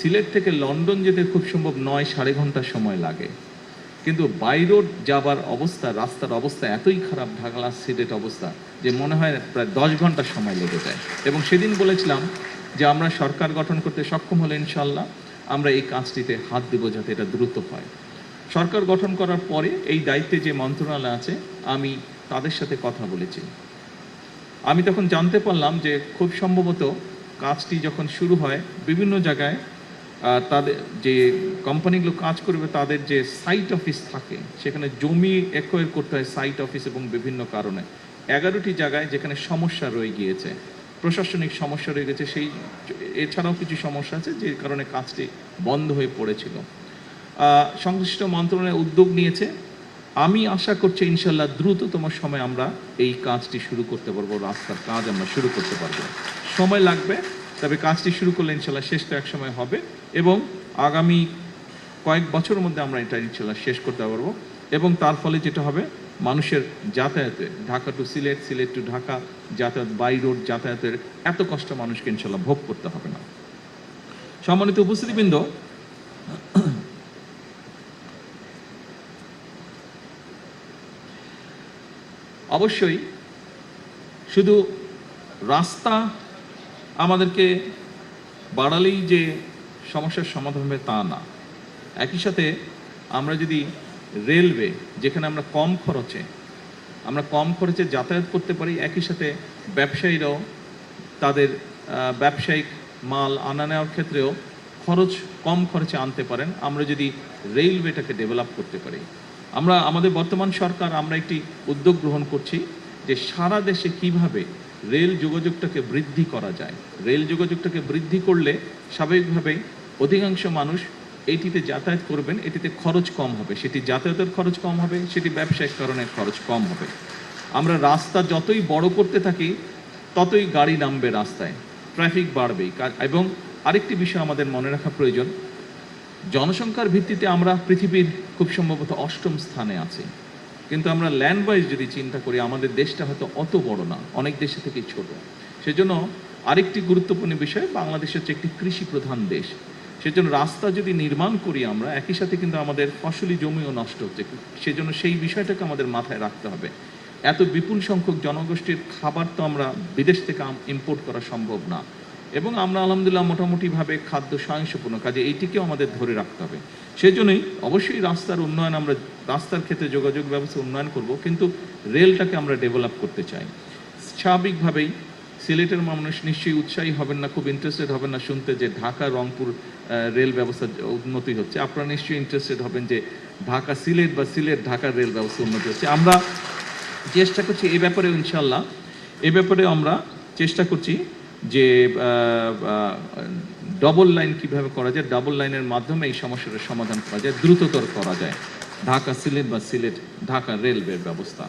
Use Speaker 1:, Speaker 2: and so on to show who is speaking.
Speaker 1: সিলেট থেকে লন্ডন যেতে খুব সম্ভব 9-9.5 ঘন্টা সময় লাগে, কিন্তু বাই রোড যাবার অবস্থা, রাস্তার অবস্থা এতই খারাপ, ঢাকা সিলেট অবস্থা, যে মনে হয় প্রায় 10 ঘন্টা সময় লেগে যায়। এবং সেদিন বলেছিলাম যে আমরা সরকার গঠন করতে সক্ষম হলে ইনশাল্লাহ আমরা এই কাজটিতে হাত দেব যাতে এটা দ্রুত হয়। সরকার গঠন করার পরে এই দায়িত্বে যে মন্ত্রণালয় আছে আমি তাদের সাথে কথা বলেছি। আমি তখন জানতে পারলাম যে খুব সম্ভবত কাজটি যখন শুরু হয় বিভিন্ন জায়গায় তাদের যে কোম্পানিগুলো কাজ করবে তাদের যে সাইট অফিস থাকে সেখানে জমি অ্যাকোয়ার করতে হয় সাইট অফিস, এবং বিভিন্ন কারণে 11টি জায়গায় যেখানে সমস্যা রয়ে গিয়েছে, প্রশাসনিক সমস্যা রয়ে গেছে, সেই এছাড়াও কিছু সমস্যা আছে যে কারণে কাজটি বন্ধ হয়ে পড়েছিল। সংশ্লিষ্ট মন্ত্রণালয় উদ্যোগ নিয়েছে। আমি আশা করছি ইনশাল্লাহ দ্রুততম সময় আমরা এই কাজটি শুরু করতে পারবো, রাস্তার কাজ আমরা শুরু করতে পারবো। সময় লাগবে, তবে কাজটি শুরু করলে ইনশাল্লাহ শেষ তো এক সময় হবে, এবং আগামী কয়েক বছরের মধ্যে আমরা এটা ইনশাল্লাহ শেষ করতে পারবো। এবং তার ফলে যেটা হবে, মানুষের যাতায়াতে, ঢাকা টু সিলেট, সিলেট টু ঢাকা যাতায়াত, বাই রোড যাতায়াতের এত কষ্ট মানুষকে ইনশাল্লাহ ভোগ করতে হবে না। সম্মানিত উপস্থিতিবৃন্দ, অবশ্যই শুধু রাস্তা আমাদেরকে বাড়ালেই যে সমস্যার সমাধান হবে তা না, একই সাথে আমরা যদি রেলওয়ে, যেখানে আমরা কম খরচে যাতায়াত করতে পারি, একই সাথে ব্যবসায়ীরাও তাদের ব্যবসায়িক মাল আনা নেওয়ার ক্ষেত্রেও কম খরচে আনতে পারেন, আমরা যদি রেলওয়েটাকে ডেভেলপ করতে পারি। আমাদের বর্তমান সরকার আমরা একটি উদ্যোগ গ্রহণ করছি যে সারা দেশে কিভাবে রেল যোগাযোগটাকে বৃদ্ধি করা যায়। রেল যোগাযোগটাকে বৃদ্ধি করলে স্বাভাবিকভাবেই অধিকাংশ মানুষ এটিতে যাতায়াত করবেন, এটিতে খরচ কম হবে, সেটি যাতায়াতের খরচ কম হবে, সেটি ব্যবসায়িক কারণে খরচ কম হবে। আমরা রাস্তা যতই বড় করতে থাকি ততই গাড়ি নামবে রাস্তায়, ট্রাফিক বাড়বেই। এবং আরেকটি বিষয় আমাদের মনে রাখা প্রয়োজন, জনসংখ্যার ভিত্তিতে আমরা পৃথিবীর খুব সম্ভবত 8ম স্থানে আছি, কিন্তু আমরা ল্যান্ড ওয়াইজ যদি চিন্তা করি আমাদের দেশটা হয়তো অত বড় না, অনেক দেশে থেকেই ছোট। সেজন্য আরেকটি গুরুত্বপূর্ণ বিষয়, বাংলাদেশ হচ্ছে একটি কৃষি প্রধান দেশ। সেজন্য রাস্তা যদি নির্মাণ করি আমরা, একই সাথে কিন্তু আমাদের ফসলি জমিও নষ্ট হচ্ছে, সেজন্য সেই বিষয়টাকে আমাদের মাথায় রাখতে হবে। এত বিপুল সংখ্যক জনগোষ্ঠীর খাবার তো আমরা বিদেশ থেকে ইম্পোর্ট করা সম্ভব না, এবং আমরা আলহামদুলিল্লাহ মোটামুটিভাবে খাদ্য স্বয়ংসম্পূর্ণ, কাজে এইটিকেও আমাদের ধরে রাখতে হবে। সেজন্যই অবশ্যই রাস্তার উন্নয়ন, আমরা রাস্তার ক্ষেত্রে যোগাযোগ ব্যবস্থা উন্নয়ন করব, কিন্তু রেলটাকে আমরা ডেভেলপ করতে চাই। স্বাভাবিকভাবেই সিলেটের মানুষ নিশ্চয়ই উৎসাহী হবেন না, খুব ইন্টারেস্টেড হবেন না শুনতে যে ঢাকা রংপুর রেল ব্যবস্থা উন্নতি হচ্ছে। আপনারা নিশ্চয়ই ইন্টারেস্টেড হবেন যে ঢাকা সিলেট বা সিলেট ঢাকার রেল ব্যবস্থা উন্নতি হচ্ছে। আমরা চেষ্টা করছি এই ব্যাপারে, ইনশাল্লাহ এ ব্যাপারে আমরা চেষ্টা করছি যে ডবল লাইন কিভাবে করা যায়, ডাবল লাইনের মাধ্যমে এই সমস্যাটার সমাধান করা যায়, দ্রুততর করা যায় ঢাকা সিলেট বা সিলেট ঢাকা রেলওয়ের ব্যবস্থা।